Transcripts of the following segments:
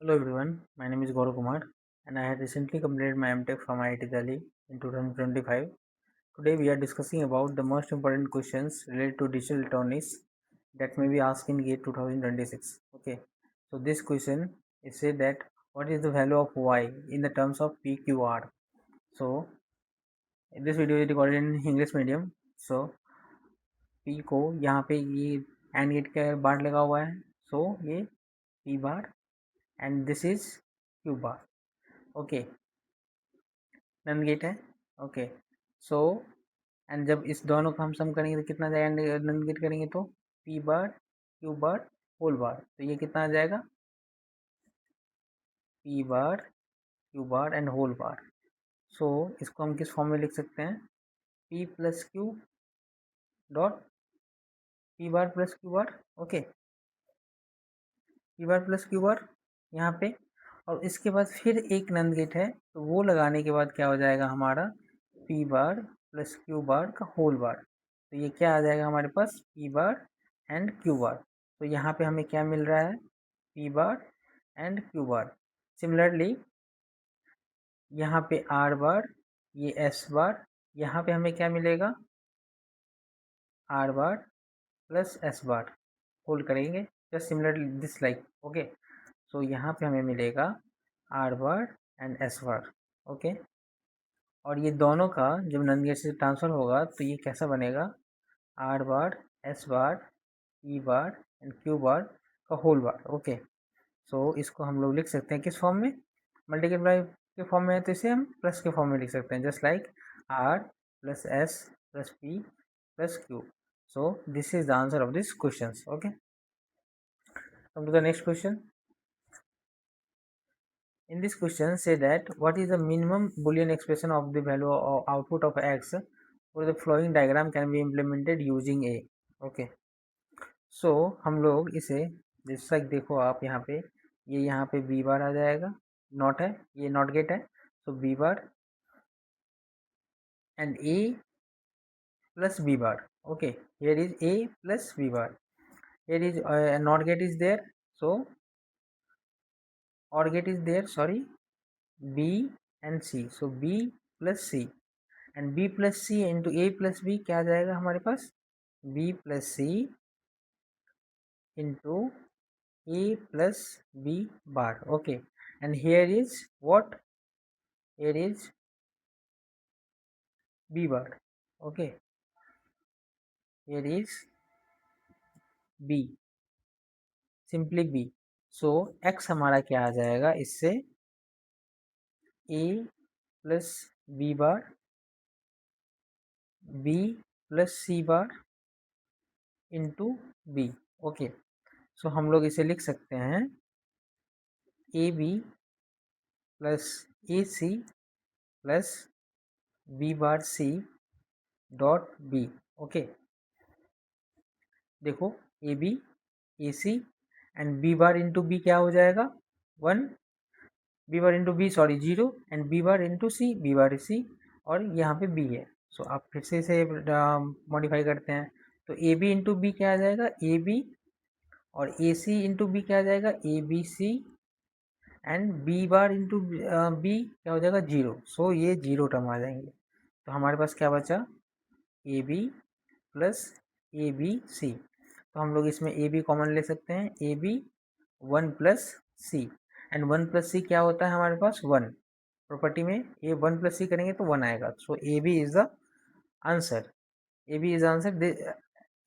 Hello everyone, my name is Gaurav Kumar and I had recently completed my MTech from IIT Delhi in 2025. Today we are discussing about the most important questions related to digital electronics that may be asked in GATE 2026. Okay, so this question is said that what is the value of Y in the terms of PQR? So this video is recorded in English medium. So P को यहाँ पे ये AND gate का बार लगा हुआ है, so ये P bar and this is Q bar. Okay, NAND gate है. ओके, सो एंड जब इस दोनों को हम सम करेंगे तो कितना जाएगा, नन गेट करेंगे तो P bar Q bar whole bar, तो ये कितना आ जाएगा P bar Q bar and whole bar. So इसको हम किस फॉर्म में लिख सकते हैं, P plus Q dot P bar plus Q bar. Okay, P bar plus Q bar यहाँ पे, और इसके बाद फिर एक नंद गेट है तो वो लगाने के बाद क्या हो जाएगा हमारा P bar plus Q bar का होल बार. तो ये क्या आ जाएगा हमारे पास P bar and Q bar. तो यहाँ पे हमें क्या मिल रहा है P bar and Q bar. Similarly यहाँ पे आर बार, ये एस बार, यहाँ पे हमें क्या मिलेगा R bar plus S bar whole करेंगे just similarly this like. Okay, so यहाँ पे हमें मिलेगा R bar and S bar. Okay, और ये दोनों का जब नंद गेट से ट्रांसफ़र होगा तो ये कैसा बनेगा are bar S bar P bar and Q bar का होल बार. ओके, सो इसको हम लोग लिख सकते हैं किस फॉर्म में, मल्टीप्लाई के फॉर्म में है तो इसे हम प्लस के फॉर्म में लिख सकते हैं just like R plus S plus P plus Q. So this is the answer of this question. Okay, come to the next question. In this question say that what is the minimum boolean expression of the value of output of x or the following diagram can be implemented using a. Okay, so हम लोग इसे जैसा कि देखो आप यहाँ पे, ये यहाँ पे बी बार आ जाएगा, नॉट है, ये नॉट गेट है, so B bar and a plus b bar. Okay, here is a plus b bar, here is not gate is there, so or gate is there, sorry, b and c, so b plus c and b plus C into A plus B क्या आ जाएगा हमारे पास b plus C into A plus B bar. Okay, and here is what, here is b bar. Okay, here is b, simply b. So x हमारा क्या आ जाएगा इससे a plus B bar b plus C bar into b. Okay, so हम लोग इसे लिख सकते हैं A B plus A C plus B bar C dot B. Okay, देखो A B A C and B bar into B क्या हो जाएगा 1, B bar into B sorry 0 and B bar into C, B bar C, और यहाँ पे B है. सो आप फिर से इसे मॉडिफाई करते हैं तो ए बी इंटू बी क्या आ जाएगा ए बी, और ए सी इंटू बी क्या आ जाएगा A B C, and B bar into B क्या हो जाएगा 0. सो ये 0 टर्म आ जाएंगे. तो हमारे पास क्या बचा A B plus A B C. तो हम लोग इसमें ए बी कॉमन ले सकते हैं, A B 1 plus C, and 1 plus C क्या होता है हमारे पास 1. प्रॉपर्टी में ए 1 प्लस सी करेंगे तो 1 आएगा. So A B is the answer, A B is answer.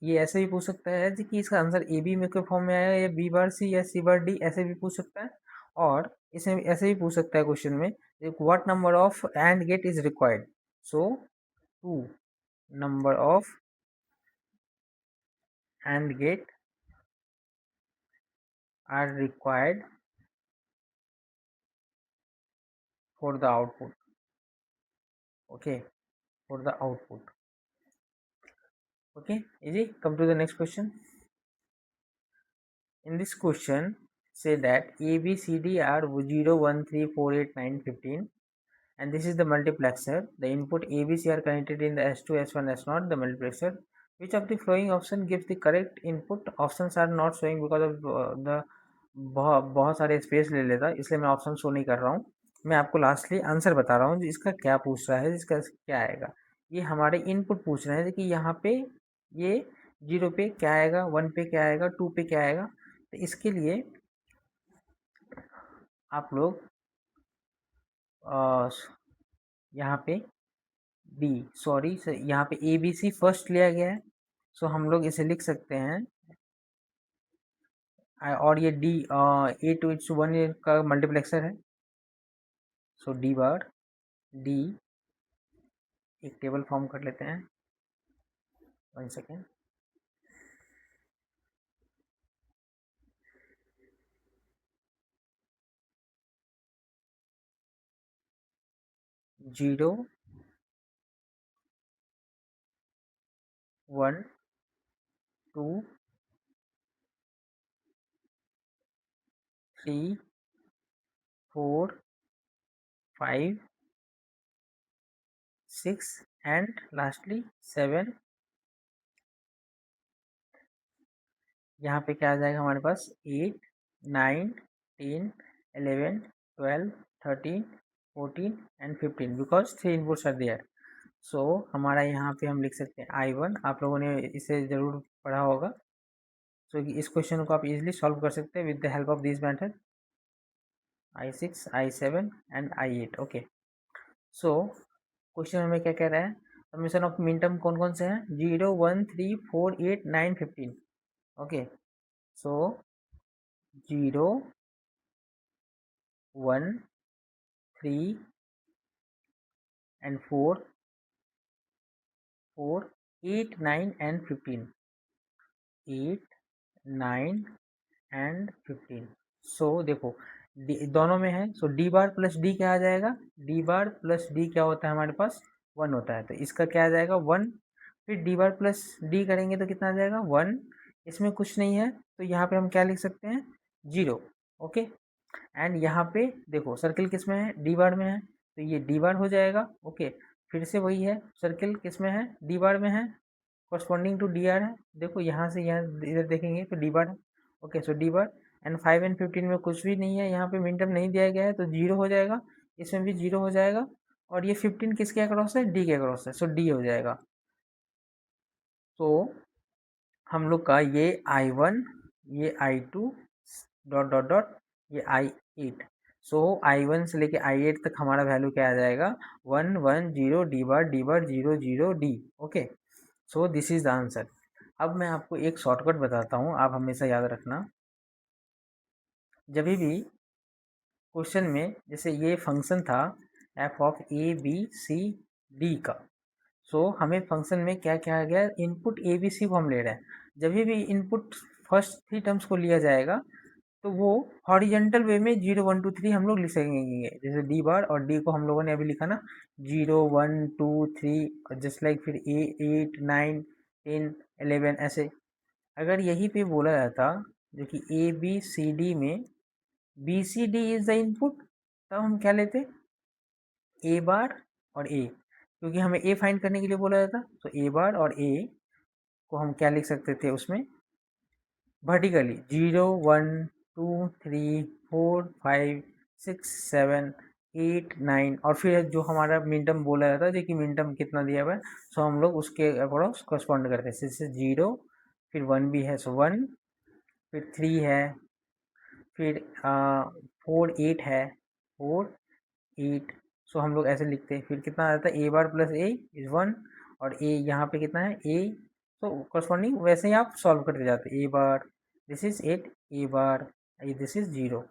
ये ऐसे भी पूछ सकता है कि इसका आंसर ए बी में के फॉर्म में आएगा या बी बार सी या सी बार डी, ऐसे भी पूछ सकता है. और इसमें ऐसे भी पूछ सकता है क्वेश्चन में what number of AND gate is required. So 2 number of AND gate are required for the output. Okay, for the output. Okay, easy. Come to the next question. In this question say that A B C D are 0 1 3 4 8 9 15 and this is the multiplexer. The input A B C are connected in the S2 S1 S0 the multiplexer. Which of the following option gives the correct input? Options are not showing because of the बहुत बहुत सारे space ले लेता, इसलिए मैं option show नहीं कर रहा हूँ। मैं आपको लास्टली आंसर बता रहा हूँ इसका क्या पूछ रहा है, इसका क्या आएगा। ये हमारे इनपुट पूछ रहे हैं कि यहाँ पे ये 0 पे क्या आएगा, 1 पे क्या आएगा, 2 पे क्या आएगा। तो इसके लिए आप लोग अ, यहाँ पे डी सॉरी यहाँ पे ए बी सी फर्स्ट लिया गया है, सो हम लोग इसे लिख सकते हैं। और ये डी 8:1 का मल्टीप्लेक्सर है, सो डी बार डी, एक टेबल फॉर्म कर लेते हैं, 1 सेकेंड। 0 1 2 3 4 5 6 and lastly 7। यहाँ पे क्या आ जाएगा हमारे पास 8 9 10 11 12 13 14 and 15, because 3 inputs are there. So हमारा यहाँ पे हम लिख सकते हैं I1। आप लोगों ने इसे ज़रूर पढ़ा होगा, सो इस क्वेश्चन को आप इजीली सॉल्व कर सकते हैं with the help of this method, I6 I7 and I8। Okay, so question हमें क्या कह रहा है, समेशन ऑफ मिन टर्म कौन कौन से हैं, 0 1 3 4 8 9 15। Okay, so 0 1 3 and 4 8 9 and 15, 8 9 and 15। सो देखो दोनों में है, सो डी बार प्लस डी क्या आ जाएगा, डी बार प्लस डी क्या होता है हमारे पास, 1 होता है, तो इसका क्या आ जाएगा 1। फिर डी बार प्लस डी करेंगे तो कितना आ जाएगा 1। इसमें कुछ नहीं है, तो यहाँ पे हम क्या लिख सकते हैं 0। ओके, एंड यहाँ पे देखो सर्किल किस में है, डी बार में है, तो ये डी बार हो जाएगा। ओके, फिर से वही है, सर्किल किस में है, डी बार में है, कॉरस्पॉन्डिंग टू डी आर है। देखो यहाँ से यहाँ इधर देखेंगे तो डी बार है। Okay, so D bar and 5 and 15 में कुछ भी नहीं है, यहाँ पे मिन टर्म नहीं दिया गया है, तो 0 हो जाएगा, इसमें भी 0 हो जाएगा। और ये 15 किसके अक्रॉस है, डी के अक्रॉस है, सो डी हो जाएगा। तो हम लोग का ये I1, ये I2 डॉट डॉट डॉट, ये I8। सो I1 से लेके I8 तक हमारा वैल्यू क्या आ जाएगा, 1 1 0 D bar 0 0 D. Okay, so this is the answer. अब मैं आपको एक शॉर्टकट बताता हूँ, आप हमेशा याद रखना, जब भी क्वेश्चन में जैसे ये फंक्शन था F of A B C D का, सो हमें फंक्शन में क्या क्या आ गया, इनपुट ए बी सी को हम ले रहे हैं। जब भी इनपुट फर्स्ट 3 टर्म्स को लिया जाएगा, तो वो हॉरिजेंटल वे में 0 1 2 3 हम लोग लिख सकेंगे, जैसे डी बार और डी को हम लोगों ने अभी लिखा ना 0 1 2 3, जस्ट लाइक फिर 8 9 10 11 ऐसे। अगर यही पे बोला जाता जो कि ए बी सी डी में B C D is the input, तब हम क्या लेते, ए बार और ए, क्योंकि हमें ए फाइंड करने के लिए बोला जाता, तो ए बार और ए को हम क्या लिख सकते थे उसमें वर्टिकली, 0 1 2 3 4 5 6 7 8 9, और फिर जो हमारा मिन टर्म बोला जाता है, जो कि मिन टर्म कितना दिया हुआ है, सो हम लोग उसके अक्रॉस करस्पॉन्ड करते हैं, जैसे 0, फिर 1 भी है, सो 1, फिर 3 है, फिर 4 8 है, 4 8, सो हम लोग ऐसे लिखते हैं। फिर कितना आता है, ए बार प्लस ए इज 1, और ए यहाँ पे कितना है ए, तो करस्पॉन्डिंग वैसे ही आप सॉल्व करते जाते हैं, A bar this is 8, A bar this is 0।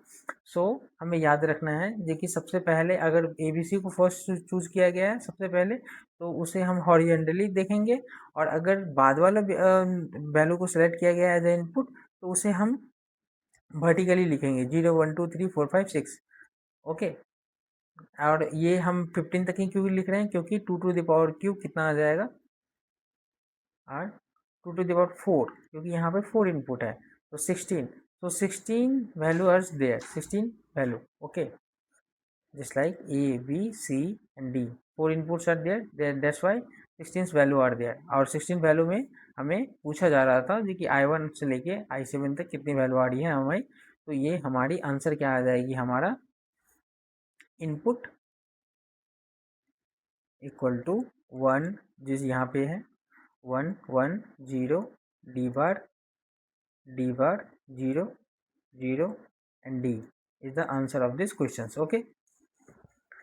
So हमें याद रखना है जो कि सबसे पहले अगर ए बी सी को फर्स्ट चूज किया गया है सबसे पहले, तो उसे हम हॉरिजेंटली देखेंगे, और अगर बाद वाला वैल्यू को सेलेक्ट किया गया है एज ए इनपुट, तो उसे हम वर्टिकली लिखेंगे, 0 1 2 3 4 5 6। ओके, और ये हम 15 तक ही क्यों लिख रहे हैं, क्योंकि 2 टू द पावर क्यूब कितना आ जाएगा, और 2 टू द पावर 4, क्योंकि यहाँ पे 4 इनपुट है, तो 16, तो 16 value are there, 16 value. Okay, just like A B C and D, 4 inputs are there, that's why 16 value are there. और 16 वैल्यू में हमें पूछा जा रहा था जो कि I1 से लेके I7 तक कितनी वैल्यू आ रही है हमें तो ये हमारी आंसर क्या आ जाएगी, हमारा इनपुट इक्वल टू 1, जिस यहाँ पे है 1 1 0 D bar 0 0 and D is the answer of this questions. Okay.